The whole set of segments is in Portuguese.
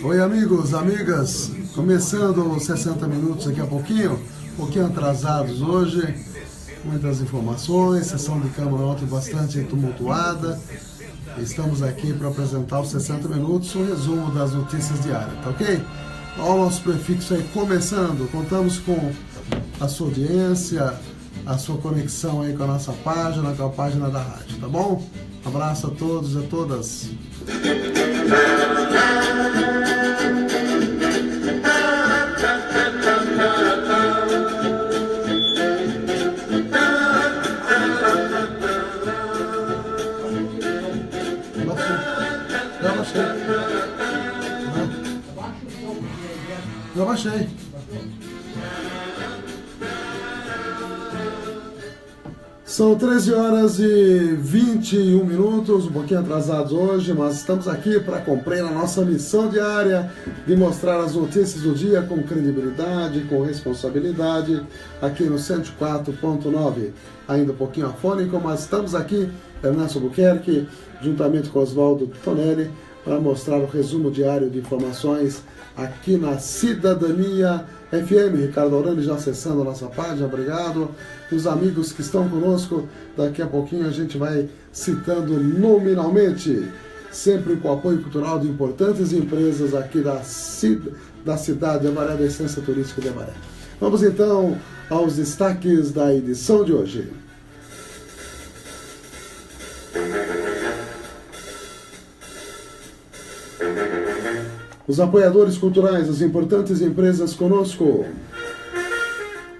Oi amigos, amigas, começando os 60 minutos daqui a pouquinho, um pouquinho atrasados hoje, muitas informações, sessão de Câmara ontem bastante tumultuada. Estamos aqui para apresentar os 60 minutos, um resumo das notícias diárias, tá ok? Olha o nosso prefixo aí começando, contamos com a sua audiência, a sua conexão aí com a nossa página, com a página da rádio, tá bom? Um abraço a todos e a todas. Já baixei. São 13 horas e 21 minutos, um pouquinho atrasados hoje, mas estamos aqui para cumprir a nossa missão diária de mostrar as notícias do dia com credibilidade, com responsabilidade, aqui no 104.9. Ainda um pouquinho afônico, mas estamos aqui, Ernesto Albuquerque, juntamente com Oswaldo Tonelli, para mostrar o resumo diário de informações aqui na Cidadania FM. Ricardo Aurani já acessando a nossa página, obrigado. Os amigos que estão conosco, daqui a pouquinho a gente vai citando nominalmente, sempre com apoio cultural de importantes empresas aqui da cidade de Avaré, da Essência Turística de Avaré. Vamos então aos destaques da edição de hoje. Os apoiadores culturais, as importantes empresas conosco.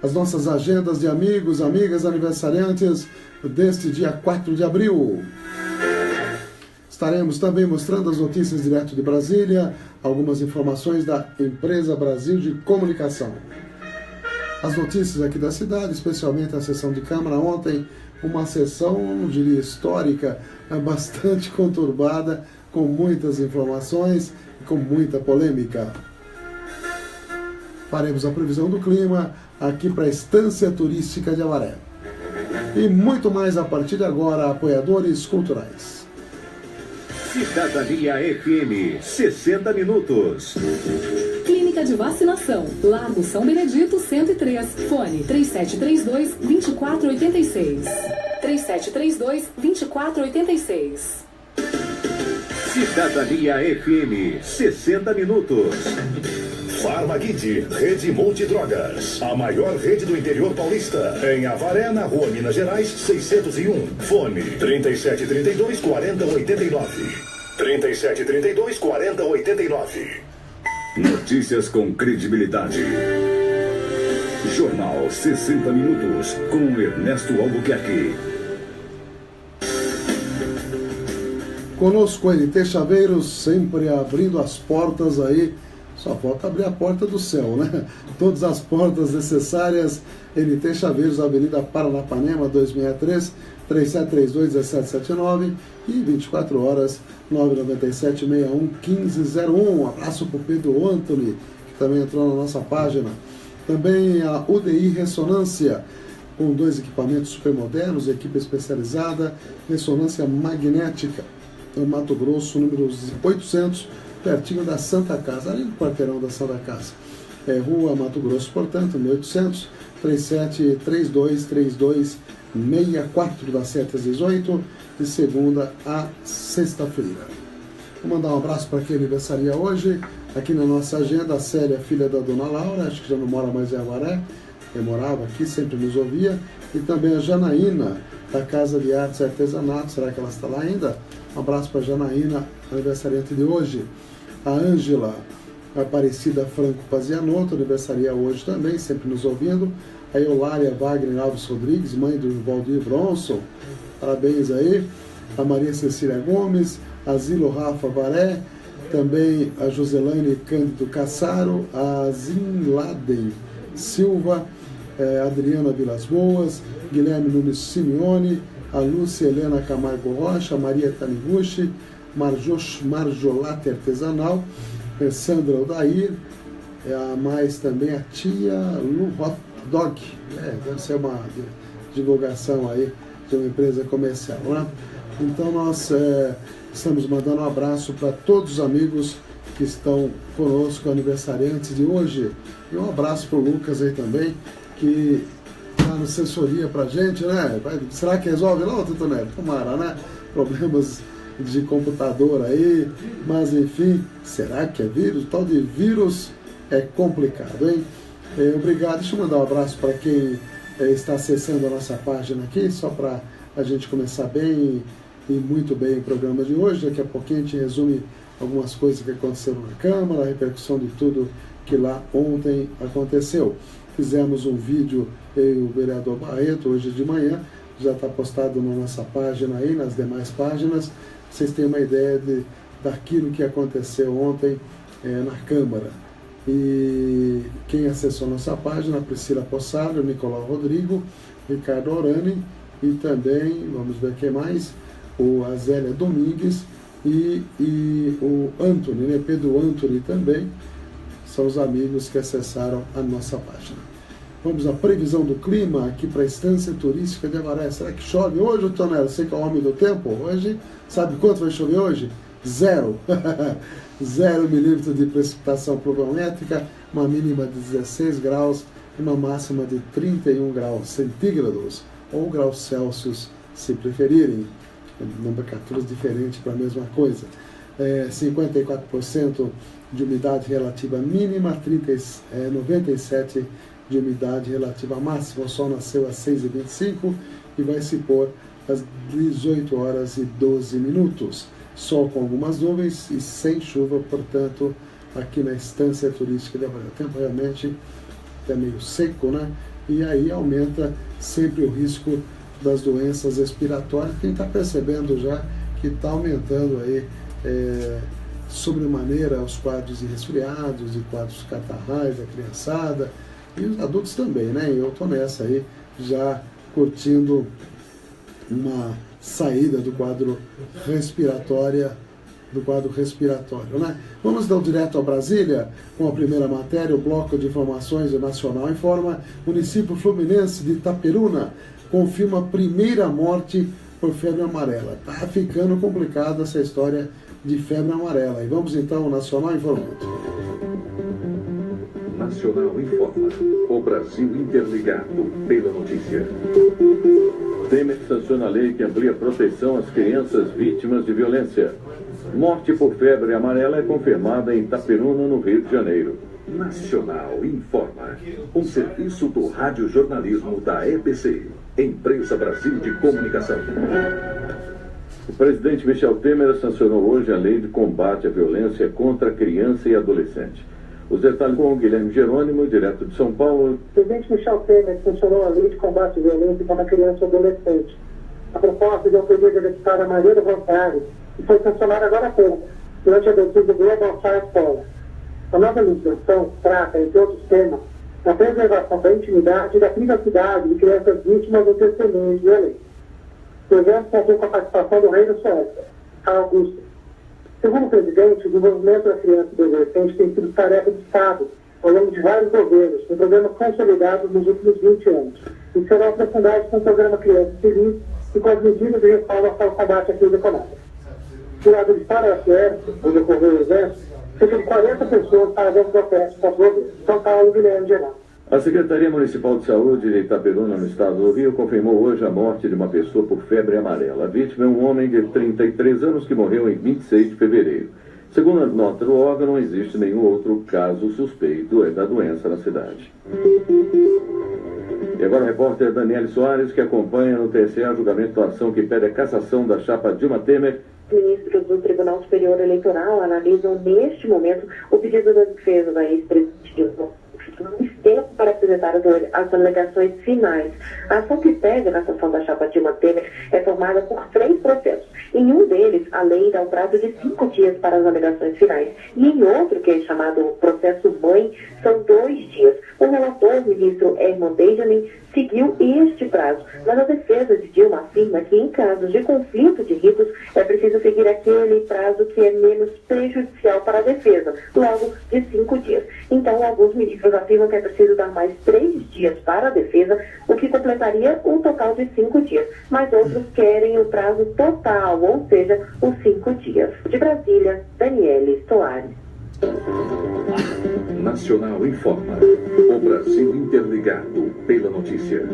As nossas agendas de amigos, amigas, aniversariantes deste dia 4 de abril. Estaremos também mostrando as notícias direto de Brasília, algumas informações da Empresa Brasil de Comunicação. As notícias aqui da cidade, especialmente a sessão de Câmara ontem, uma sessão, não diria histórica, bastante conturbada, com muitas informações e com muita polêmica. Faremos a previsão do clima aqui para a Estância Turística de Avaré. E muito mais a partir de agora, apoiadores culturais. Cidadania FM, 60 minutos. Clínica de Vacinação, Largo São Benedito 103, fone 3732-2486. 3732-2486. Cidadania FM, 60 minutos. Farmaguide, Rede Multidrogas, a maior rede do interior paulista. Em Avaré, na rua Minas Gerais, 601. Fone 3732-4089. 3732-4089. Notícias com credibilidade. Jornal 60 minutos, com Ernesto Albuquerque. Conosco NT Chaveiros, sempre abrindo as portas aí, só falta abrir a porta do céu, né? Todas as portas necessárias, NT Chaveiros, Avenida Paranapanema, 263, 3732-1779 e 24 horas, 997-61-1501. Um abraço para o Pedro Anthony, que também entrou na nossa página. Também a UDI Ressonância, com 2 equipamentos supermodernos, equipe especializada, ressonância magnética, no Mato Grosso, número 800, pertinho da Santa Casa, ali no quarteirão da Santa Casa. Rua Mato Grosso, portanto, 1800, 3732-3264, das 7 às 18, de segunda a sexta-feira. Vou mandar um abraço para quem aniversaria hoje, aqui na nossa agenda, a Célia, filha da Dona Laura, acho que já não mora mais em Avaré, morava aqui, sempre nos ouvia, e também a Janaína, da Casa de Artes e Artesanato, será que ela está lá ainda? Um abraço para a Janaína, aniversariante de hoje. A Ângela Aparecida Franco Pazianotto, aniversaria hoje também, sempre nos ouvindo. A Eulália Wagner Alves Rodrigues, mãe do Valdir Bronson, parabéns aí. A Maria Cecília Gomes, a Zilo Rafa Varé, também a Joselane Cândido Cassaro, a Zinladen Silva, Adriana Vilas Boas, Guilherme Nunes Simeone, a Lúcia Helena Camargo Rocha, Maria Taniguchi, Marjolate Artesanal, Sandra Odair, mais também a tia Lu Hot Dog, deve ser uma divulgação aí de uma empresa comercial, né? Então nós estamos mandando um abraço para todos os amigos que que estão conosco, aniversariantes de hoje. E um abraço para o Lucas aí também, que está na assessoria para a gente, né? Será que resolve não, Tutonelli? Tomara, né? Problemas de computador aí, mas enfim, será que é vírus? Tal de vírus é complicado, hein? Obrigado, deixa eu mandar um abraço para quem está acessando a nossa página aqui, só para a gente começar bem e muito bem o programa de hoje. Daqui a pouquinho a gente resume algumas coisas que aconteceram na Câmara, a repercussão de tudo que lá ontem aconteceu. Fizemos um vídeo, eu e o vereador Barreto, hoje de manhã, já está postado na nossa página aí, nas demais páginas. Vocês têm uma ideia daquilo que aconteceu ontem na Câmara. E quem acessou nossa página, a Priscila Possalho, Nicolau Rodrigo, Ricardo Orani e também, vamos ver quem mais, a Zélia Domingues e o Antony, né? Pedro Antony também, são os amigos que acessaram a nossa página. Vamos à previsão do clima aqui para a Estância Turística de Avaré. Será que chove hoje, Tonela? Você que é o homem do tempo, hoje, sabe quanto vai chover hoje? 0. 0 milímetros de precipitação pluviométrica, uma mínima de 16 graus e uma máxima de 31 graus centígrados, ou graus Celsius, se preferirem. Nomenclaturas diferentes para a mesma coisa. 54% de umidade relativa mínima, 97% de umidade relativa máxima. O sol nasceu às 6h25 e vai se pôr às 18 horas e 12 minutos. Sol com algumas nuvens e sem chuva, portanto, aqui na Estância Turística de Avaré. O tempo realmente é meio seco, né? E aí aumenta sempre o risco das doenças respiratórias. Quem está percebendo já que está aumentando aí sobremaneira os quadros de resfriados, e quadros catarrais da criançada e os adultos também, né? Eu estou nessa aí, já curtindo uma saída do quadro respiratório, né? Vamos então direto a Brasília com a primeira matéria. O Bloco de Informações do Nacional informa: município fluminense de Itaperuna confirma a primeira morte por febre amarela. Tá ficando complicada essa história de febre amarela. E vamos então ao Nacional informando. Nacional informa. O Brasil interligado pela notícia. Temer sanciona a lei que amplia proteção às crianças vítimas de violência. Morte por febre amarela é confirmada em Itaperuna, no Rio de Janeiro. Nacional informa. Um serviço do radiojornalismo da EBC, Empresa Brasil de Comunicação. O presidente Michel Temer sancionou hoje a lei de combate à violência contra criança e adolescente. Os detalhes com o Guilherme Jerônimo, direto de São Paulo. O presidente Michel Temer sancionou a lei de combate à violência contra criança e adolescente. A proposta de autoria da deputada Maria do Rosário, que foi sancionada agora há pouco, durante a abertura do Global Fire Escola. A nova legislação trata, entre outros temas, da preservação da intimidade e da privacidade de crianças vítimas ou testemunhas de violência. O projeto contou com a participação do rei da Suécia, Carl Gustaf. Segundo o presidente, o desenvolvimento da criança e do adolescente tem sido tarefa do Estado ao longo de vários governos, com programas consolidados nos últimos 20 anos, e serão aprofundados com o programa Criança Feliz e com as medidas de reforma para o combate à crise econômica. Do lado de Estado da Suécia, onde ocorreu o evento, cerca de 40 pessoas estavam no protesto contra São Paulo e Guilherme Geral. A Secretaria Municipal de Saúde de Itaperuna, no estado do Rio, confirmou hoje a morte de uma pessoa por febre amarela. A vítima é um homem de 33 anos que morreu em 26 de fevereiro. Segundo a nota do órgão, não existe nenhum outro caso suspeito da doença na cidade. E agora o repórter Daniele Soares, que acompanha no TSE o julgamento da ação que pede a cassação da chapa Dilma Temer. Ministros do Tribunal Superior Eleitoral analisam neste momento o pedido da defesa da ex-presidente Dilma tempo para apresentar as alegações finais. A ação que pede a cassação da chapa Dilma Temer é formada por 3 processos. Em um deles, a lei dá um prazo de 5 dias para as alegações finais. E em outro, que é chamado processo mãe, são 2 dias. O relator, o ministro Herman Benjamin, seguiu este prazo. Mas a defesa de Dilma afirma que em casos de conflito de ritos é preciso seguir aquele prazo que é menos prejudicial para a defesa, logo de 5 dias. Então, alguns ministros afirmam que é preciso dar mais 3 dias para a defesa, o que completaria um total de 5 dias. Mas outros querem o prazo total, ou seja, os 5 dias. De Brasília, Daniele Soares. Nacional informa. O Brasil interligado pela notícia.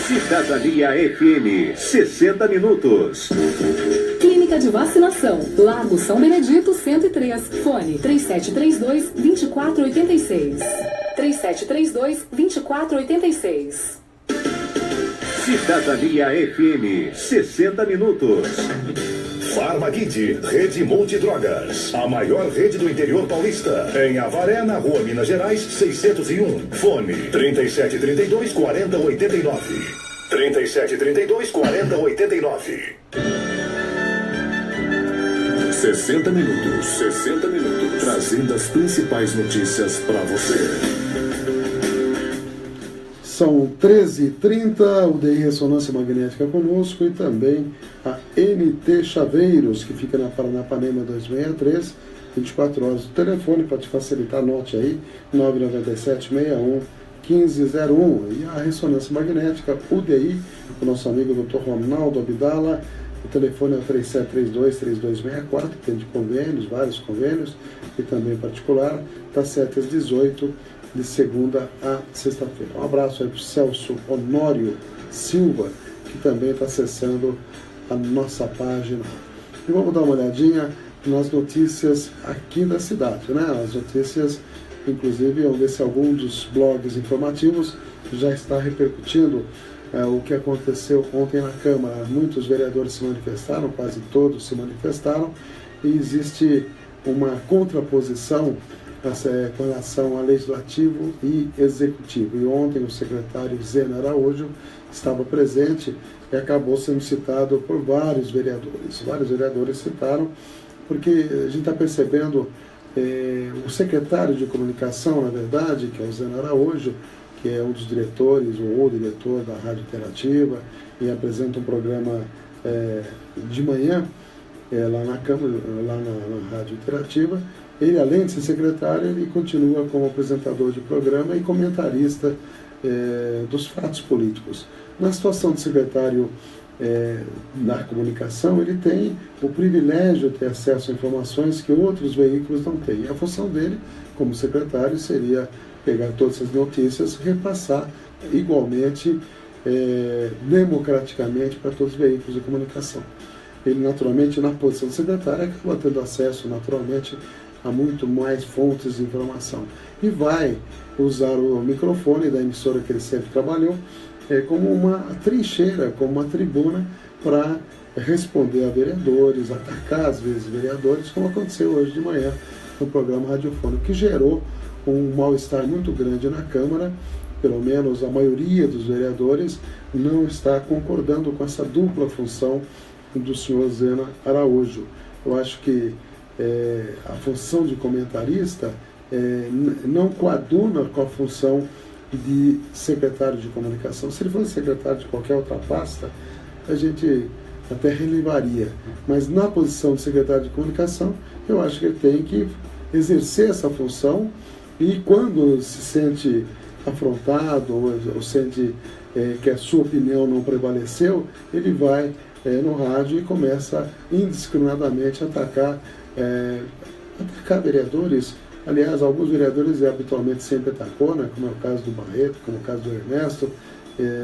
Cidadania FM, 60 minutos. Clínica de Vacinação, Largo São Benedito, 103. Fone 3732-2486. 3732-2486. Cidadania FM, 60 minutos. Farmakit, Rede Multidrogas, a maior rede do interior paulista. Em Avaré, na Rua Minas Gerais, 601. Fone 3732-4089. 3732-4089. 60 minutos, 60 minutos. Trazendo as principais notícias para você. São 13h30, UDI Ressonância Magnética conosco e também a NT Chaveiros, que fica na Paranapanema 263, 24 horas do telefone, para te facilitar, anote aí, 997-61-1501. E a Ressonância Magnética, UDI, o nosso amigo Dr. Ronaldo Abdala, o telefone é 3732-3264, tem de convênios, vários convênios, e também particular, das 7 às 18, de segunda a sexta-feira. Um abraço aí para o Celso Honório Silva, que também está acessando a nossa página. E vamos dar uma olhadinha nas notícias aqui da cidade, né? As notícias, inclusive, vamos ver se algum dos blogs informativos já está repercutindo o que aconteceu ontem na Câmara. Muitos vereadores se manifestaram, quase todos se manifestaram, e existe uma contraposição com relação a legislativo e executivo. E ontem o secretário Zena Araújo estava presente e acabou sendo citado por vários vereadores. Vários vereadores citaram, porque a gente está percebendo o secretário de comunicação, na verdade, que é o Zena Araújo, que é um dos diretores, ou o diretor da Rádio Interativa, e apresenta um programa de manhã lá na Câmara, lá na Rádio Interativa. Ele, além de ser secretário, ele continua como apresentador de programa e comentarista dos fatos políticos. Na situação de secretário na comunicação, ele tem o privilégio de ter acesso a informações que outros veículos não têm. E a função dele, como secretário, seria pegar todas essas notícias e repassar igualmente, democraticamente, para todos os veículos de comunicação. Ele, naturalmente, na posição de secretário, acaba tendo acesso, naturalmente, a muito mais fontes de informação. E vai usar o microfone da emissora que ele sempre trabalhou como uma trincheira, como uma tribuna para responder a vereadores, atacar às vezes vereadores, como aconteceu hoje de manhã no programa radiofônico, que gerou um mal-estar muito grande na Câmara. Pelo menos a maioria dos vereadores não está concordando com essa dupla função do senhor Zena Araújo. Eu acho que a função de comentarista não coaduna com a função de secretário de comunicação. Se ele fosse secretário de qualquer outra pasta, a gente até relevaria. Mas na posição de secretário de comunicação, eu acho que ele tem que exercer essa função, e quando se sente afrontado ou sente que a sua opinião não prevaleceu, ele vai no rádio e começa indiscriminadamente a atacar vereadores. Aliás, alguns vereadores habitualmente sempre atacou, né, como é o caso do Barreto, como é o caso do Ernesto.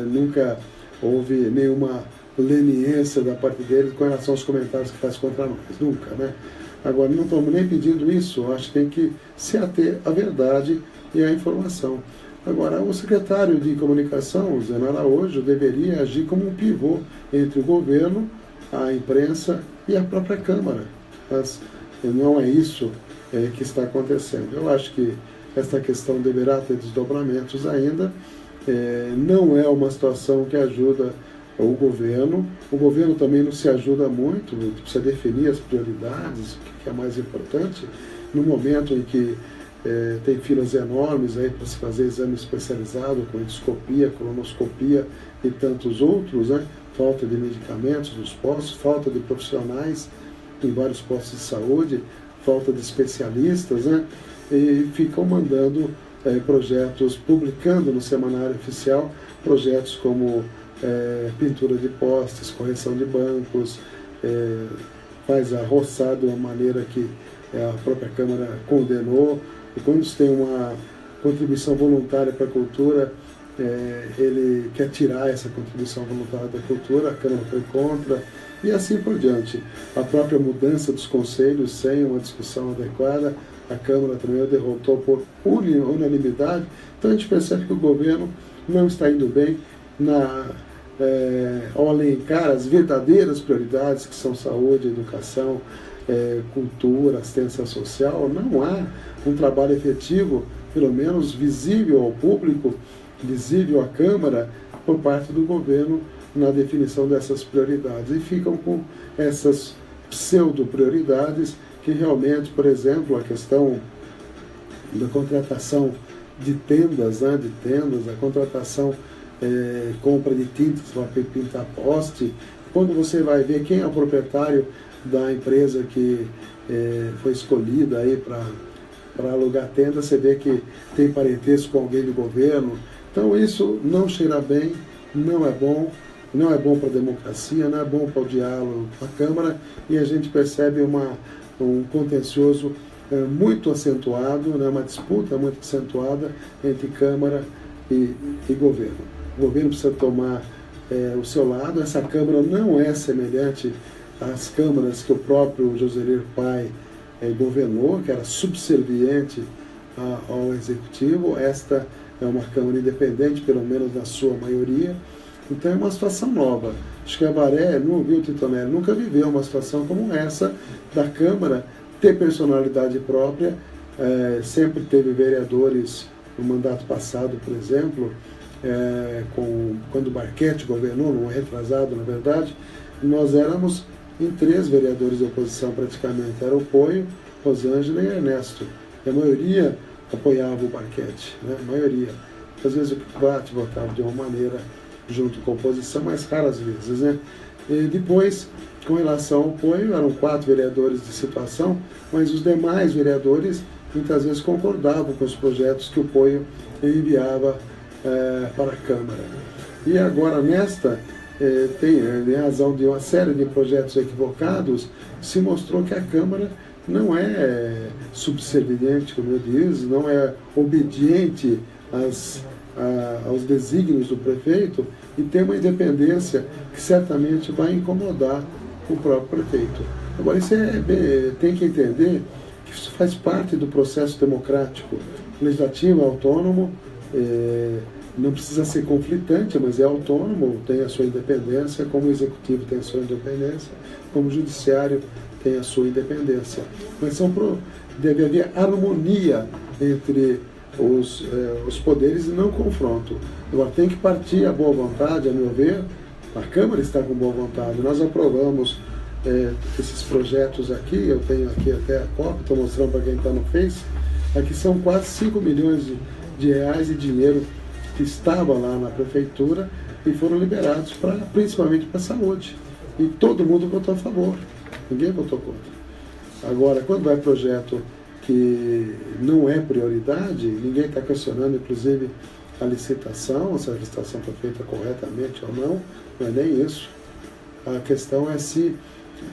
Nunca houve nenhuma leniência da parte deles com relação aos comentários que faz contra nós, nunca, né? Agora, não estamos nem pedindo isso, acho que tem que se ater à verdade e à informação. Agora, o secretário de comunicação, o Zena Araújo, deveria agir como um pivô entre o governo, a imprensa e a própria Câmara. Mas não é isso que está acontecendo. Eu acho que esta questão deverá ter desdobramentos ainda. Não é uma situação que ajuda o governo. O governo também não se ajuda muito, precisa definir as prioridades, o que é mais importante, no momento em que tem filas enormes aí para se fazer exame especializado, com endoscopia, colonoscopia e tantos outros, né? Falta de medicamentos nos postos, falta de profissionais em vários postos de saúde, falta de especialistas, né? E ficam mandando projetos, publicando no Semanário Oficial, projetos como pintura de postes, correção de bancos, faz a roçada de uma maneira que a própria Câmara condenou, e quando se tem uma contribuição voluntária para a cultura, ele quer tirar essa contribuição voluntária da cultura, a Câmara foi contra, e assim por diante. A própria mudança dos conselhos sem uma discussão adequada, a Câmara também derrotou por unanimidade. Então a gente percebe que o governo não está indo bem ao elencar as verdadeiras prioridades, que são saúde, educação, cultura, assistência social. Não há um trabalho efetivo, pelo menos visível ao público, visível à Câmara, por parte do governo na definição dessas prioridades. E ficam com essas pseudo-prioridades que realmente, por exemplo, a questão da contratação de tendas, a contratação, compra de tintas para pintar poste. Quando você vai ver quem é o proprietário da empresa que foi escolhida aí para alugar tenda, você vê que tem parentesco com alguém do governo. Então isso não cheira bem, não é bom para a democracia, não é bom para o diálogo com a Câmara, e a gente percebe um contencioso muito acentuado, uma disputa muito acentuada entre Câmara e governo. O governo precisa tomar o seu lado. Essa Câmara não é semelhante às câmaras que o próprio Joselir Pai governou, que era subserviente ao Executivo. Esta é uma Câmara independente, pelo menos na sua maioria. Então é uma situação nova. Acho que a Avaré, o Titonelli, nunca viveu uma situação como essa da Câmara ter personalidade própria. Sempre teve vereadores no mandato passado, por exemplo, quando o Barquete governou, no retrasado, na verdade, nós éramos em 3 vereadores de oposição praticamente. Era o Poio, Rosângela e Ernesto. E a maioria apoiava o Barquete, a maioria. Às vezes o Bate votava de uma maneira junto com a oposição, mas raras vezes, E depois, com relação ao Poio, eram 4 vereadores de situação, mas os demais vereadores muitas vezes concordavam com os projetos que o Poio enviava para a Câmara. E agora nesta, em razão de uma série de projetos equivocados, se mostrou que a Câmara não é subserviente, como eu disse, não é obediente aos desígnios do prefeito, e tem uma independência que certamente vai incomodar o próprio prefeito. Agora, isso tem que entender que isso faz parte do processo democrático. O legislativo é autônomo, não precisa ser conflitante, mas é autônomo, tem a sua independência, como o executivo tem a sua independência, como o judiciário tem a sua independência. Mas deve haver harmonia entre os poderes e não confronto. Agora tem que partir a boa vontade, a meu ver. A Câmara está com boa vontade. Nós aprovamos esses projetos aqui, eu tenho aqui até a cópia, estou mostrando para quem está no Face. Aqui são quase 5 milhões de reais de dinheiro que estava lá na prefeitura e foram liberados principalmente para a saúde. E todo mundo votou a favor, ninguém votou contra. Agora, quando vai projeto que não é prioridade, ninguém está questionando, inclusive, a licitação, se a licitação foi feita corretamente ou não é nem isso. A questão é se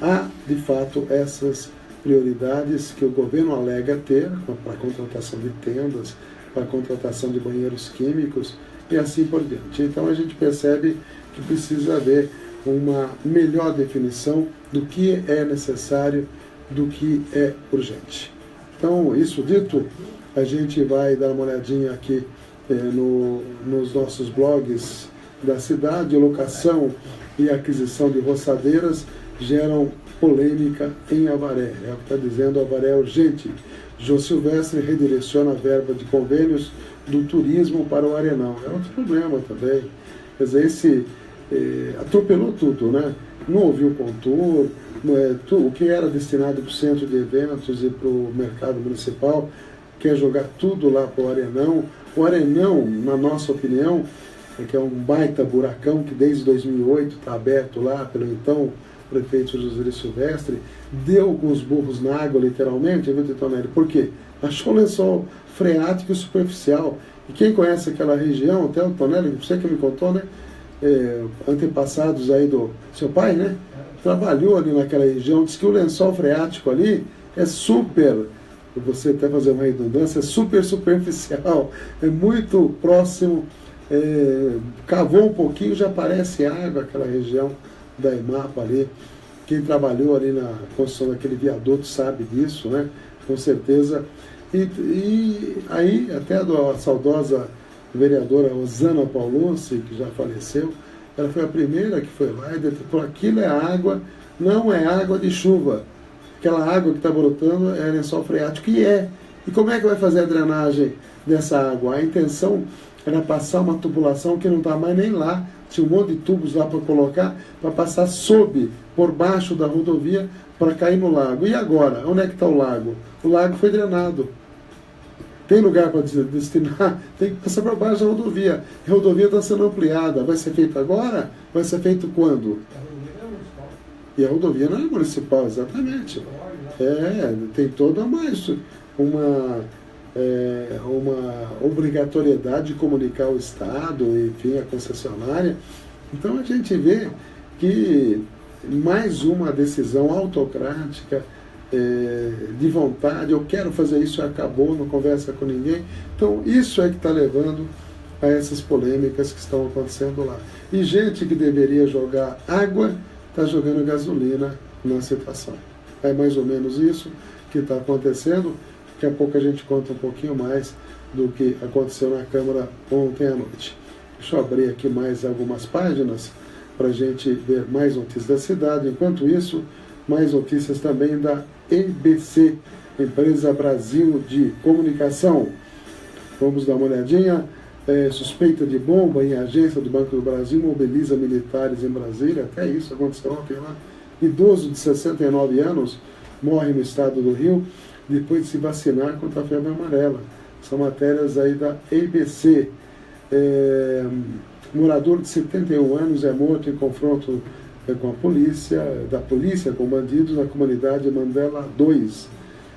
há, de fato, essas prioridades que o governo alega ter para a contratação de tendas, para a contratação de banheiros químicos e assim por diante. Então a gente percebe que precisa haver uma melhor definição do que é necessário, do que é urgente. Então, isso dito, a gente vai dar uma olhadinha aqui nos nossos blogs da cidade. Locação e aquisição de roçadeiras geram polêmica em Avaré. É o que está dizendo Avaré urgente. Jô Silvestre redireciona a verba de convênios do turismo para o Arenão. É outro problema também. Quer dizer, atropelou tudo, Não ouviu o contour, o que era destinado para o centro de eventos e para o mercado municipal, quer jogar tudo lá para o Arenão. O Arenão, na nossa opinião, que é um baita buracão que desde 2008 está aberto lá pelo então prefeito Joselir Silvestre, deu com os burros na água, literalmente, viu, Titonelli? Por quê? Achou o lençol freático e superficial. E quem conhece aquela região, até o Tonelli, você que me contou, antepassados aí do seu pai, trabalhou ali naquela região, diz que o lençol freático ali é super, você até fazer uma redundância, é super superficial, é muito próximo, cavou um pouquinho, já aparece água, aquela região da Imapa ali. Quem trabalhou ali na construção daquele viaduto sabe disso, né? Com certeza. E aí, até a saudosa vereadora Rosana Paulucci, que já faleceu, ela foi a primeira que foi lá e detectou: aquilo é água, não é água de chuva. Aquela água que está brotando é lençol freático, e é. E como é que vai fazer a drenagem dessa água? A intenção era passar uma tubulação que não está mais nem lá, tinha um monte de tubos lá para colocar, para passar por baixo da rodovia, para cair no lago. E agora? Onde é que está o lago? O lago foi drenado. Tem lugar para destinar? Tem que passar por baixo da rodovia. A rodovia está sendo ampliada. Vai ser feito agora? Vai ser feito quando? E a rodovia não é municipal, exatamente. Tem toda uma obrigatoriedade de comunicar o Estado, enfim, a concessionária. Então a gente vê que mais uma decisão autocrática, de vontade, eu quero fazer isso e acabou, não conversa com ninguém. Então isso é que está levando a essas polêmicas que estão acontecendo lá. E gente que deveria jogar água está jogando gasolina na situação. É mais ou menos isso que está acontecendo. Daqui a pouco a gente conta um pouquinho mais do que aconteceu na Câmara ontem à noite. Deixa eu abrir aqui mais algumas páginas para a gente ver mais notícias da cidade. Enquanto isso, mais notícias também da EBC, Empresa Brasil de Comunicação. Vamos dar uma olhadinha. Suspeita de bomba em agência do Banco do Brasil mobiliza militares em Brasília. Até isso aconteceu ontem lá. Idoso de 69 anos morre no estado do Rio depois de se vacinar contra a febre amarela. São matérias aí da ABC. Morador de 71 anos é morto em confronto com da polícia com bandidos na comunidade Mandela 2.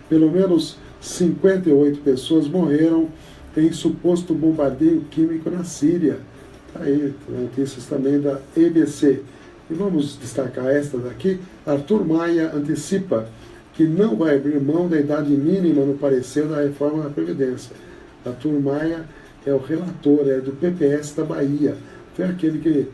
Pelo menos 58 pessoas morreram em suposto bombardeio químico na Síria. Aí, notícias também da EBC. E vamos destacar esta daqui. Arthur Maia antecipa que não vai abrir mão da idade mínima no parecer da reforma da Previdência. Arthur Maia é o relator, é do PPS da Bahia. Foi aquele que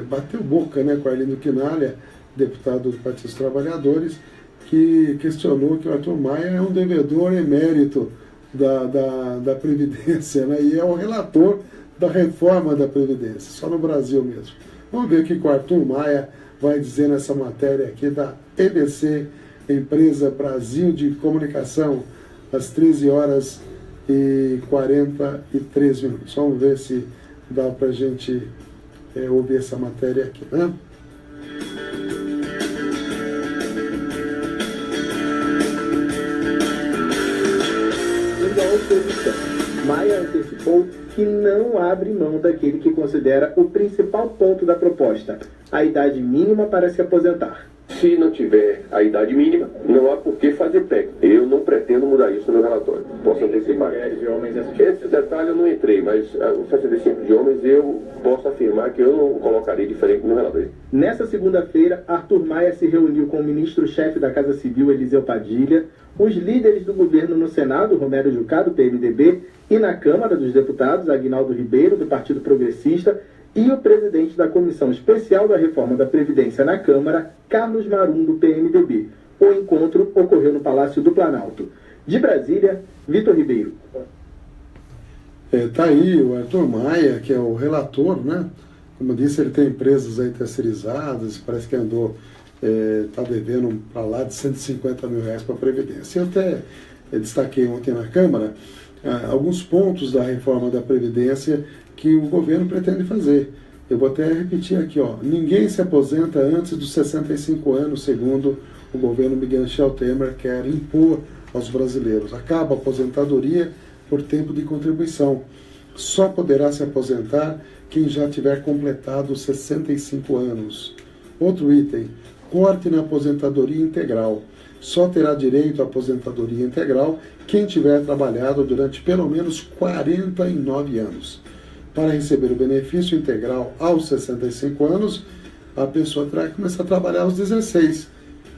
bateu boca, né, com Arlindo Quinalha, deputado do Partido dos Trabalhadores, que questionou que o Arthur Maia é um devedor emérito da Previdência, né, e é o relator da reforma da Previdência, só no Brasil mesmo. Vamos ver o que o Arthur Maia vai dizer nessa matéria aqui da EBC, Empresa Brasil de Comunicação, às 13h43 minutos. Vamos ver se dá para a gente ouvir essa matéria aqui, né? Maia antecipou que não abre mão daquele que considera o principal ponto da proposta, a idade mínima para se aposentar. Se não tiver a idade mínima, não há por que fazer PEC. Eu não pretendo mudar isso no meu relatório. Posso antecipar. Esse detalhe eu não entrei, mas os 65 de homens eu posso afirmar que eu não colocarei diferente no relatório. Nessa segunda-feira, Arthur Maia se reuniu com o ministro-chefe da Casa Civil, Eliseu Padilha, os líderes do governo no Senado, Romero Jucá, do PMDB, e na Câmara dos Deputados, Aguinaldo Ribeiro, do Partido Progressista, e o presidente da Comissão Especial da Reforma da Previdência na Câmara, Carlos Marum, do PMDB. O encontro ocorreu no Palácio do Planalto. De Brasília, Vitor Ribeiro. Tá aí o Arthur Maia, que é o relator, né? Como eu disse, ele tem empresas aí terceirizadas, parece que andou, tá devendo para lá de R$150 mil para a Previdência. Eu até destaquei ontem na Câmara alguns pontos da reforma da Previdência que o governo pretende fazer. Eu vou até repetir aqui, ó. Ninguém se aposenta antes dos 65 anos, segundo o governo Miguel Angel Temer quer impor aos brasileiros. Acaba a aposentadoria por tempo de contribuição. Só poderá se aposentar quem já tiver completado 65 anos. Outro item, corte na aposentadoria integral. Só terá direito à aposentadoria integral quem tiver trabalhado durante pelo menos 49 anos. Para receber o benefício integral aos 65 anos, a pessoa terá que começar a trabalhar aos 16.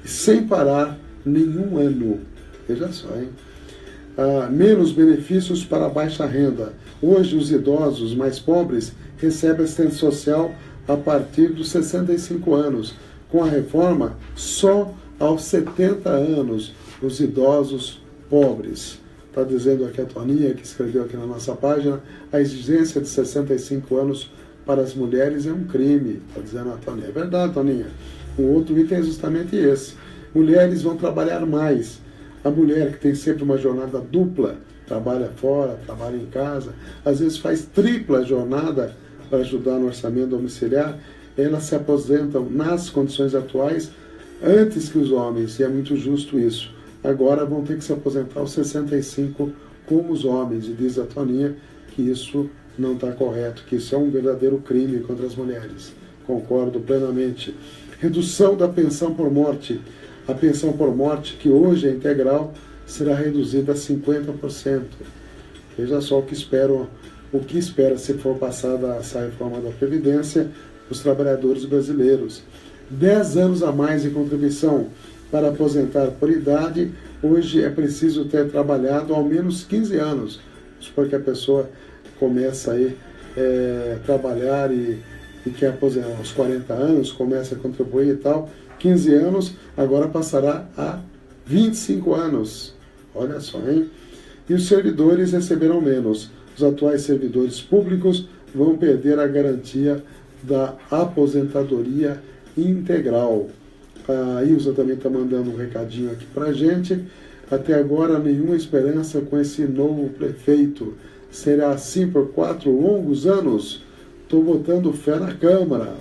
sem parar nenhum ano. Veja só, hein? Menos benefícios para a baixa renda. Hoje, os idosos mais pobres recebem assistência social a partir dos 65 anos. Com a reforma, só aos 70 anos, os idosos pobres. Está dizendo aqui a Toninha, que escreveu aqui na nossa página, a exigência de 65 anos para as mulheres é um crime. Está dizendo a Toninha. É verdade, Toninha. O outro item é justamente esse. Mulheres vão trabalhar mais. A mulher que tem sempre uma jornada dupla, trabalha fora, trabalha em casa, às vezes faz tripla jornada para ajudar no orçamento domiciliar, elas se aposentam nas condições atuais antes que os homens, e é muito justo isso. Agora vão ter que se aposentar aos 65 como os homens, e diz a Toninha que isso não está correto, que isso é um verdadeiro crime contra as mulheres. Concordo plenamente. Redução da pensão por morte. A pensão por morte, que hoje é integral, será reduzida a 50%. Veja só o que espera se for passada essa reforma da Previdência os trabalhadores brasileiros. 10 anos a mais de contribuição para aposentar por idade. Hoje é preciso ter trabalhado ao menos 15 anos, porque a pessoa começa a trabalhar e quer aposentar aos 40 anos, começa a contribuir e tal. 15 anos, agora passará a 25 anos. Olha só, hein? E os servidores receberão menos. Os atuais servidores públicos vão perder a garantia da aposentadoria integral. A Ilza também está mandando um recadinho aqui para a gente. Até agora, nenhuma esperança com esse novo prefeito. Será assim por 4 longos anos? Estou botando fé na Câmara.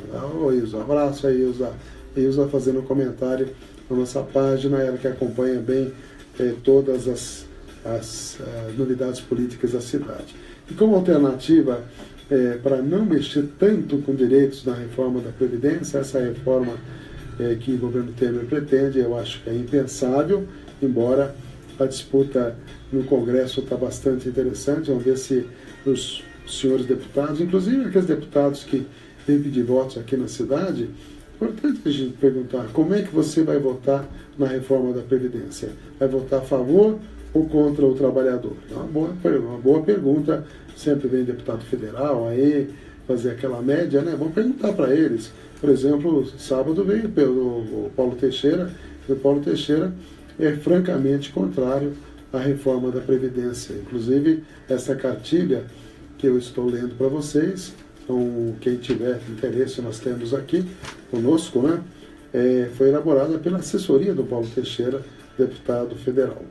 Ô, Ilza, um abraço aí, Ilza. Ilza fazendo um comentário na nossa página, ela que acompanha bem todas as novidades políticas da cidade. E como alternativa, para não mexer tanto com direitos na reforma da Previdência, essa reforma que o governo Temer pretende, eu acho que é impensável, embora a disputa no Congresso está bastante interessante. Vamos ver se os senhores deputados, inclusive aqueles deputados que vêm pedir votos aqui na cidade, é importante a gente perguntar como é que você vai votar na reforma da Previdência. Vai votar a favor ou contra o trabalhador? É uma boa pergunta. Sempre vem deputado federal aí fazer aquela média, né? Vamos perguntar para eles. Por exemplo, sábado veio o Paulo Teixeira, e o Paulo Teixeira é francamente contrário à reforma da Previdência. Inclusive, essa cartilha que eu estou lendo para vocês, então quem tiver interesse nós temos aqui conosco, né? Foi elaborada pela assessoria do Paulo Teixeira, deputado federal.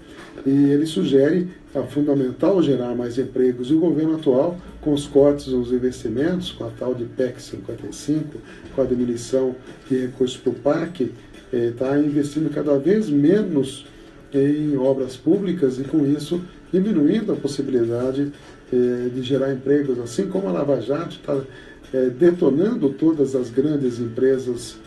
E ele sugere a fundamental gerar mais empregos, e o governo atual, com os cortes nos investimentos, com a tal de PEC 55, com a diminuição de recursos para o PAC, está investindo cada vez menos em obras públicas e, com isso, diminuindo a possibilidade de gerar empregos, assim como a Lava Jato está detonando todas as grandes empresas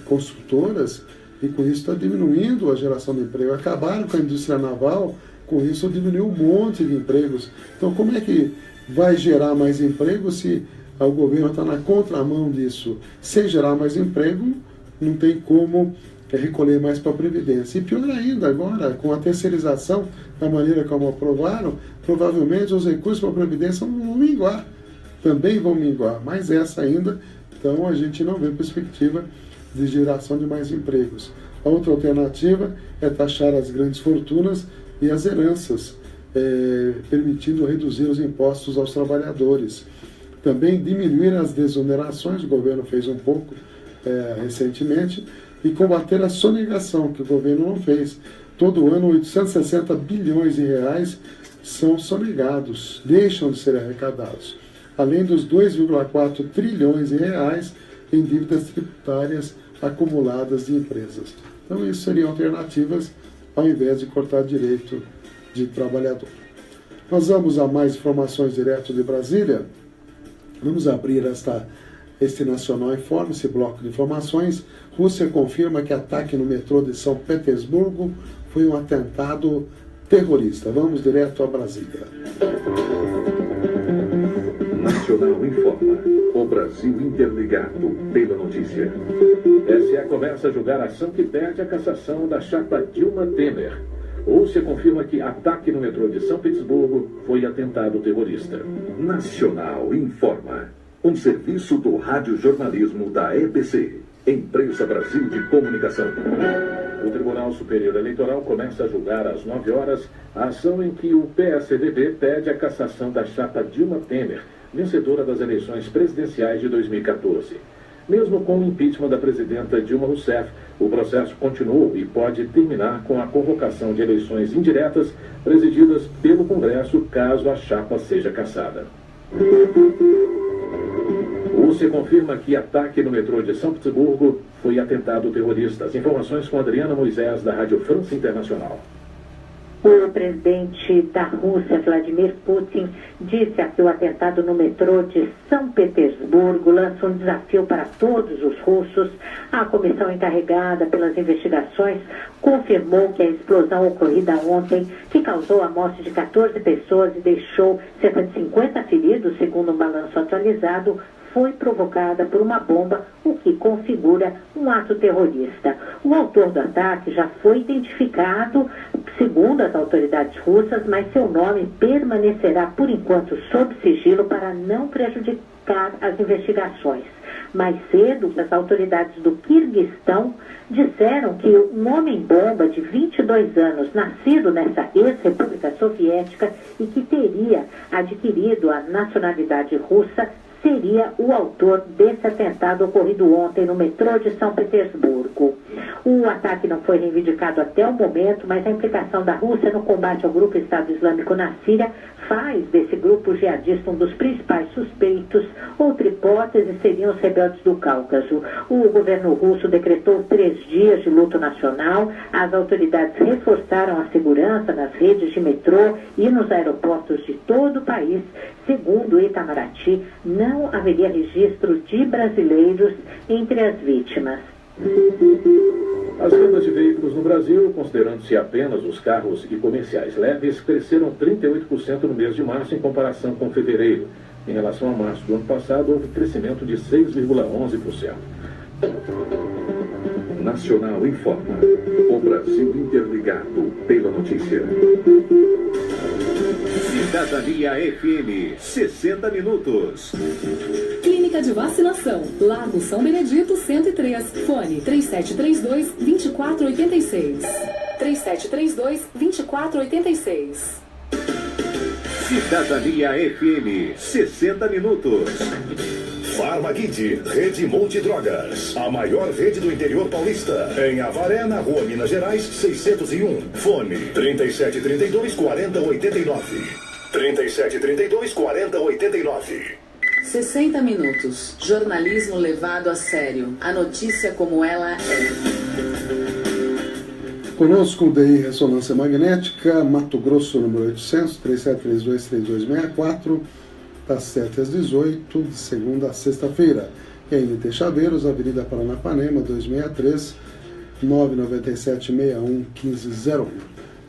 construtoras, e com isso está diminuindo a geração de emprego. Acabaram com a indústria naval, com isso diminuiu um monte de empregos. Então, como é que vai gerar mais emprego se o governo está na contramão disso? Sem gerar mais emprego, não tem como recolher mais para a Previdência. E pior ainda, agora, com a terceirização, da maneira como aprovaram, provavelmente os recursos para a Previdência vão minguar. Também vão minguar, mas essa ainda, então a gente não vê perspectiva de geração de mais empregos. A outra alternativa é taxar as grandes fortunas e as heranças, permitindo reduzir os impostos aos trabalhadores. Também diminuir as desonerações, o governo fez um pouco recentemente, e combater a sonegação, que o governo não fez. Todo ano, 860 bilhões de reais são sonegados, deixam de ser arrecadados, além dos 2,4 trilhões de reais em dívidas tributárias acumuladas de empresas. Então, isso seriam alternativas ao invés de cortar direito de trabalhador. Nós vamos a mais informações direto de Brasília. Vamos abrir este Nacional Informe, esse bloco de informações. Rússia confirma que ataque no metrô de São Petersburgo foi um atentado terrorista. Vamos direto a Brasília. Nacional informa. O Brasil interligado pela notícia. SE começa a julgar a ação que pede a cassação da chapa Dilma Temer. Ou se confirma que ataque no metrô de São Petersburgo foi atentado terrorista. Nacional informa. Um serviço do radiojornalismo da EBC, Empresa Brasil de Comunicação. O Tribunal Superior Eleitoral começa a julgar às 9 horas a ação em que o PSDB pede a cassação da chapa Dilma Temer, vencedora das eleições presidenciais de 2014. Mesmo com o impeachment da presidenta Dilma Rousseff, o processo continuou e pode terminar com a convocação de eleições indiretas presididas pelo Congresso, caso a chapa seja cassada. Se confirma que ataque no metrô de São Petersburgo foi atentado terrorista. As informações com Adriana Moisés, da Rádio França Internacional. O presidente da Rússia, Vladimir Putin, disse que o atentado no metrô de São Petersburgo lança um desafio para todos os russos. A comissão encarregada pelas investigações confirmou que a explosão ocorrida ontem, que causou a morte de 14 pessoas e deixou cerca de 50 feridos, segundo um balanço atualizado, foi provocada por uma bomba, o que configura um ato terrorista. O autor do ataque já foi identificado, segundo as autoridades russas, mas seu nome permanecerá por enquanto sob sigilo para não prejudicar as investigações. Mais cedo, as autoridades do Quirguistão disseram que um homem-bomba de 22 anos, nascido nessa ex-república soviética e que teria adquirido a nacionalidade russa, seria o autor desse atentado ocorrido ontem no metrô de São Petersburgo. O ataque não foi reivindicado até o momento, mas a implicação da Rússia no combate ao grupo Estado Islâmico na Síria faz desse grupo jihadista um dos principais suspeitos. Outra hipótese seriam os rebeldes do Cáucaso. O governo russo decretou 3 dias de luto nacional. As autoridades reforçaram a segurança nas redes de metrô e nos aeroportos de todo o país. Segundo Itamaraty, não haveria registro de brasileiros entre as vítimas. As vendas de veículos no Brasil, considerando-se apenas os carros e comerciais leves, cresceram 38% no mês de março em comparação com fevereiro. Em relação a março do ano passado, houve crescimento de 6,11%. Nacional informa. O Brasil interligado pela notícia. Cidadania FM, 60 minutos. Clínica de Vacinação, Largo São Benedito 103, fone 3732-2486. 3732-2486. Cidadania FM, 60 minutos. Farmakit, Rede Multidrogas, a maior rede do interior paulista, em Avaré, na Rua Minas Gerais, 601. Fone 3732-4089. 3732-4089. 60 minutos. Jornalismo levado a sério. A notícia como ela é. Conosco o DI Ressonância Magnética, Mato Grosso, número 800, 3732-3264, das 7 às 18, de segunda a sexta-feira. E aí, NT Chaveiros, Avenida Paranapanema, 263, 997-61-1501.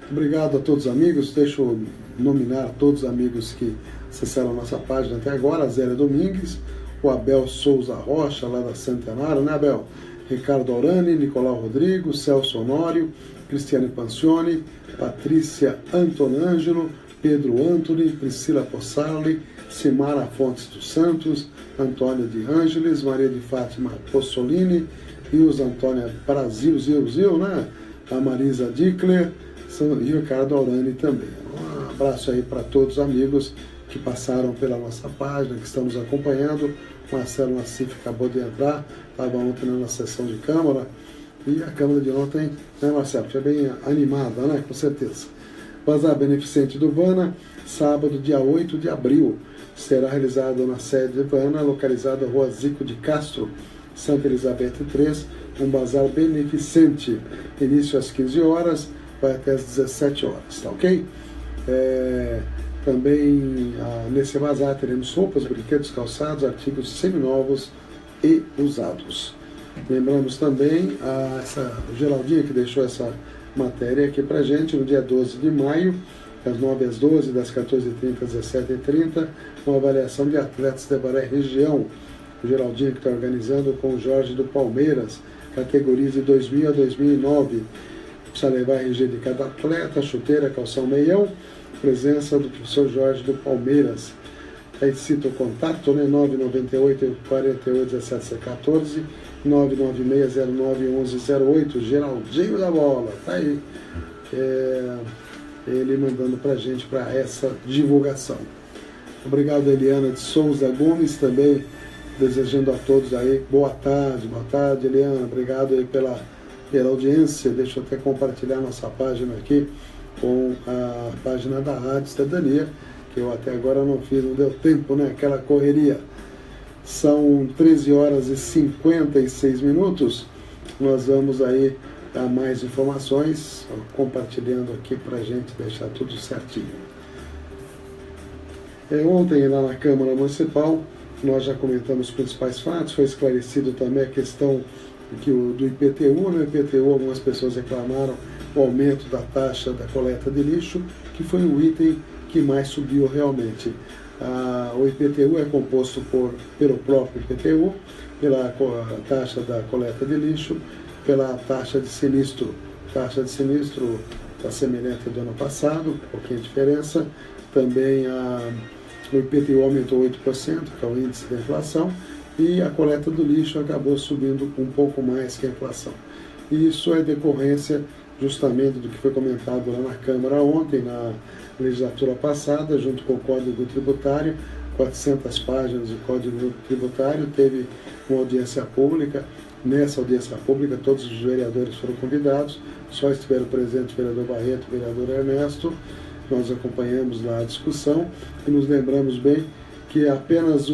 Obrigado a todos os amigos. Deixa eu nominar todos os amigos que acessaram a nossa página até agora: a Zélia Domingues, o Abel Souza Rocha, lá da Centenário, né, Abel? Ricardo Aurani, Nicolau Rodrigo, Celso Honório, Cristiane Pancioni, Patrícia Antonângelo, Pedro Antony, Priscila Possarli, Simara Fontes dos Santos, Antônia de Ângeles, Maria de Fátima Possolini, Rios Antônia Brasil, Zil, né? A Marisa Dickler e o Ricardo Aurani também. Um abraço aí para todos os amigos que passaram pela nossa página, que estão nos acompanhando. Marcelo Nassif acabou de entrar, estava ontem na sessão de Câmara, e a Câmara de ontem, né, Marcelo, foi bem animada, né, com certeza. Bazar Beneficente do Vana, sábado, dia 8 de abril, será realizado na sede de Vana, localizada na Rua Zico de Castro, Santa Elizabeth 3, um bazar beneficente, início às 15 horas, vai até às 17 horas, tá ok? Também nesse bazar teremos roupas, brinquedos, calçados, artigos seminovos e usados. Lembramos também o Geraldinho que deixou essa matéria aqui pra gente, no dia 12 de maio, das 9 às 12, das 14h30 às 17h30, uma avaliação de atletas da Baré Região. O Geraldinho que está organizando com o Jorge do Palmeiras, categorias de 2000 a 2009. Precisa levar a RG de cada atleta, chuteira, calção, meião, presença do professor Jorge do Palmeiras. Aí cita o contato, né? 998 48 17 14, 996 09 11 08, Geraldinho da Bola, tá aí. Ele mandando pra gente para essa divulgação. Obrigado, Eliana de Souza Gomes, também desejando a todos aí boa tarde, Eliana, obrigado aí pela audiência. Deixa eu até compartilhar nossa página aqui com a página da Rádio Cidadania, que eu até agora não fiz, não deu tempo, né? Aquela correria. São 13 horas e 56 minutos. Nós vamos aí dar mais informações, compartilhando aqui para a gente deixar tudo certinho. Ontem, lá na Câmara Municipal, nós já comentamos os principais fatos, foi esclarecido também a questão do IPTU. No IPTU, algumas pessoas reclamaram o aumento da taxa da coleta de lixo, que foi o item que mais subiu realmente. O IPTU é composto pelo próprio IPTU, pela taxa da coleta de lixo, pela taxa de sinistro. Taxa de sinistro está semelhante do ano passado, um pouquinho de diferença. Também o IPTU aumentou 8%, que é o índice da inflação, e a coleta do lixo acabou subindo um pouco mais que a inflação. E isso é decorrência justamente do que foi comentado lá na Câmara ontem, na legislatura passada, junto com o Código Tributário, 400 páginas do Código Tributário, teve uma audiência pública. Nessa audiência pública, todos os vereadores foram convidados, só estiveram presentes o vereador Barreto e o vereador Ernesto. Nós acompanhamos lá a discussão e nos lembramos bem que apenas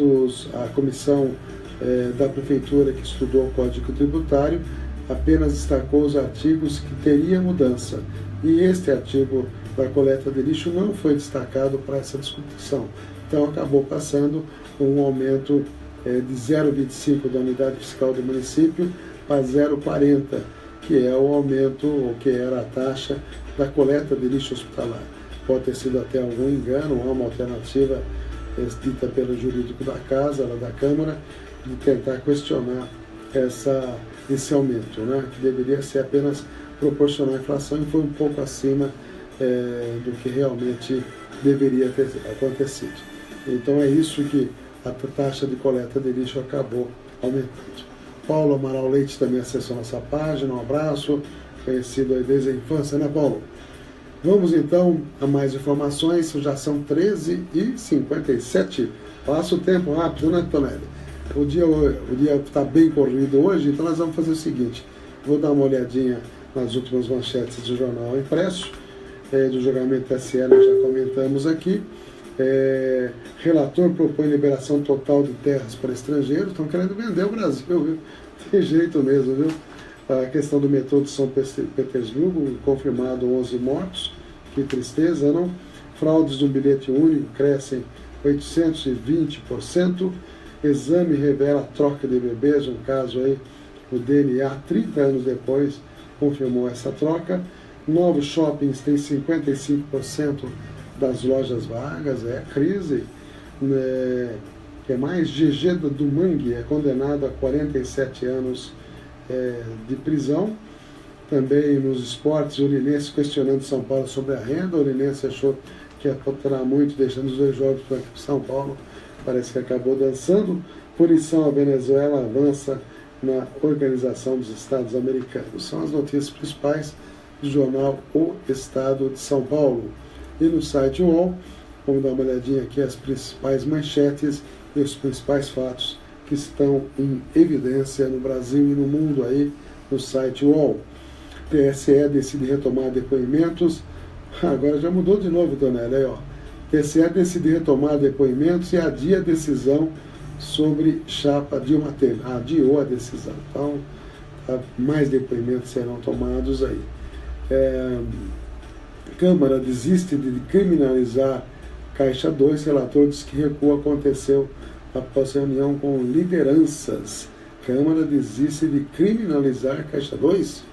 a comissão da Prefeitura que estudou o Código Tributário apenas destacou os artigos que teria mudança. E este artigo da coleta de lixo não foi destacado para essa discussão. Então acabou passando um aumento de 0,25 da unidade fiscal do município para 0,40, que é o aumento, ou que era a taxa da coleta de lixo hospitalar. Pode ter sido até algum engano, há uma alternativa dita pelo jurídico da casa, lá da Câmara, de tentar questionar esse aumento, né? Que deveria ser apenas proporcional à inflação, e foi um pouco acima do que realmente deveria ter acontecido. Então é isso que a taxa de coleta de lixo acabou aumentando. Paulo Amaral Leite também acessou nossa página, um abraço, conhecido aí desde a infância, né, Paulo? Vamos então a mais informações, já são 13h57, passa o tempo rápido, né, Tonelli? O dia está bem corrido hoje, então nós vamos fazer o seguinte, vou dar uma olhadinha nas últimas manchetes do jornal impresso, do julgamento TSE, nós já comentamos aqui. Relator propõe liberação total de terras para estrangeiros. Estão querendo vender o Brasil, viu? Tem jeito mesmo, viu? A questão do metrô de São Petersburgo, confirmado 11 mortos, que tristeza, não? Fraudes do bilhete único crescem 820%. Exame revela troca de bebês, um caso aí, o DNA, 30 anos depois, confirmou essa troca. Novos shoppings têm 55% das lojas vagas, crise. Que mais? GG do Mangue é condenado a 47 anos de prisão. Também nos esportes, o Ulinense questionando São Paulo sobre a renda. O Ulinense achou que ia faturar muito, deixando os 2 jogos para São Paulo. Parece que acabou dançando. Punição à Venezuela avança na Organização dos Estados Americanos. São as notícias principais do jornal O Estado de São Paulo. E no site UOL, vamos dar uma olhadinha aqui as principais manchetes e os principais fatos que estão em evidência no Brasil e no mundo aí no site UOL. TSE decide retomar depoimentos. Agora já mudou de novo, Tonelli, aí ó. TSE decide retomar depoimentos e adia a decisão sobre chapa Dilma Temer. Adiou a decisão. Então, mais depoimentos serão tomados aí. Câmara desiste de criminalizar Caixa 2. Relator diz que recuo aconteceu após reunião com lideranças. Câmara desiste de criminalizar Caixa 2?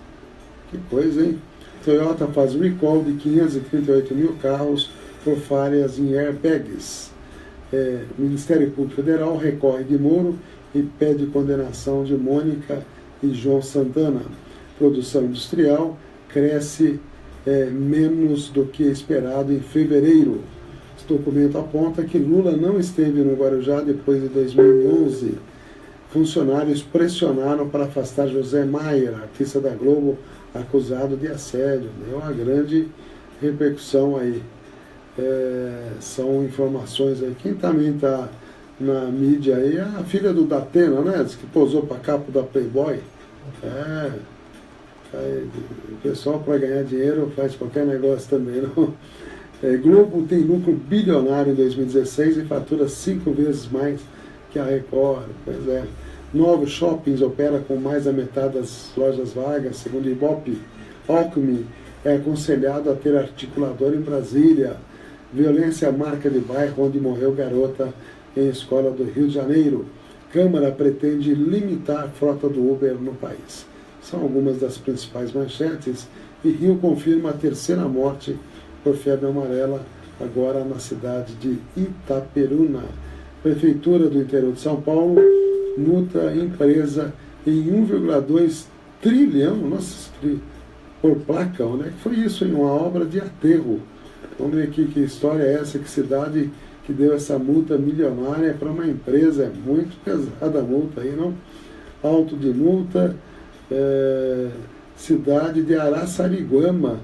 Que coisa, hein? Toyota faz recall de 538 mil carros por falhas em airbags. Ministério Público Federal recorre de Moro e pede condenação de Mônica e João Santana. Produção industrial cresce menos do que esperado em fevereiro. Esse documento aponta que Lula não esteve no Guarujá depois de 2011. Funcionários pressionaram para afastar José Maier, artista da Globo, acusado de assédio. Deu uma grande repercussão aí. São informações aí. Quem também está na mídia aí é a filha do Datena, né? Diz que posou para capa da Playboy. O pessoal, para ganhar dinheiro, faz qualquer negócio também, não? Globo tem lucro bilionário em 2016 e fatura 5 vezes mais que a Record. Pois é. Novos shoppings operam com mais da metade das lojas vagas, segundo o Ibope. Alckmin é aconselhado a ter articulador em Brasília. Violência marca de bairro onde morreu garota em escola do Rio de Janeiro. Câmara pretende limitar a frota do Uber no país. São algumas das principais manchetes. E Rio confirma a terceira morte por febre amarela, agora na cidade de Itaperuna. Prefeitura do interior de São Paulo multa empresa em 1,2 trilhão, nossa, por placa. Onde é que foi isso? Em uma obra de aterro. Vamos ver aqui que história é essa, que cidade que deu essa multa milionária para uma empresa. É muito pesada a multa aí, não? Alto de multa. Cidade de Araçariguama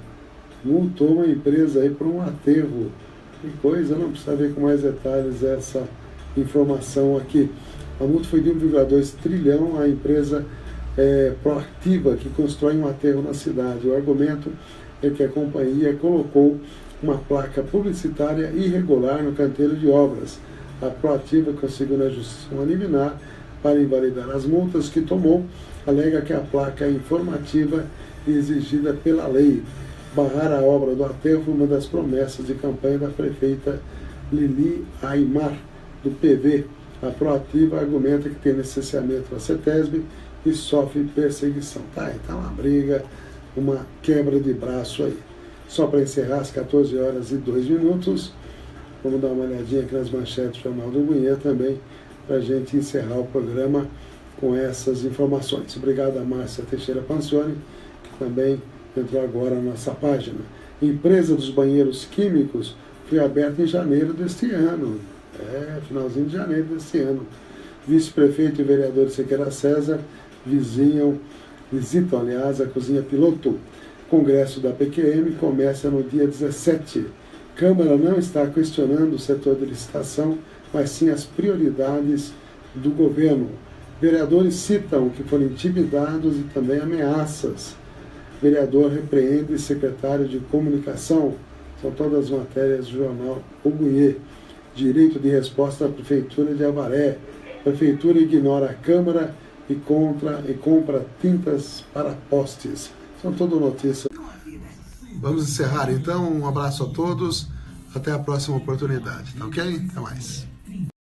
multou uma empresa aí por um aterro. Que coisa, não precisa ver com mais detalhes essa informação aqui. A multa foi de 1,2 trilhão, a empresa Proativa, que constrói um aterro na cidade. O argumento é que a companhia colocou uma placa publicitária irregular no canteiro de obras. A Proativa conseguiu na justiça uma liminar para invalidar as multas que tomou, alega que a placa é informativa e exigida pela lei. Barrar a obra do aterro foi uma das promessas de campanha da prefeita Lili Aimar, do PV. A Proativa argumenta que tem licenciamento da CETESB e sofre perseguição. Tá uma briga, uma quebra de braço aí. Só para encerrar, às 14 horas e 2 minutos, vamos dar uma olhadinha aqui nas manchetes do Jornal do Guinha também, para a gente encerrar o programa com essas informações. Obrigado a Márcia Teixeira Pancioni, que também entrou agora na nossa página. Empresa dos banheiros químicos foi aberta em janeiro deste ano. Finalzinho de janeiro deste ano. Vice-prefeito e vereador Sequeira César visitam, aliás, a cozinha piloto. Congresso da PQM começa no dia 17. Câmara não está questionando o setor de licitação, mas sim as prioridades do governo. Vereadores citam que foram intimidados e também ameaças. Vereador repreende secretário de comunicação. São todas as matérias do jornal O Guinha. Direito de resposta da Prefeitura de Avaré. Prefeitura ignora a Câmara e compra tintas para postes. São todas notícias. Vamos encerrar então. Um abraço a todos. Até a próxima oportunidade. Tá ok? Até mais.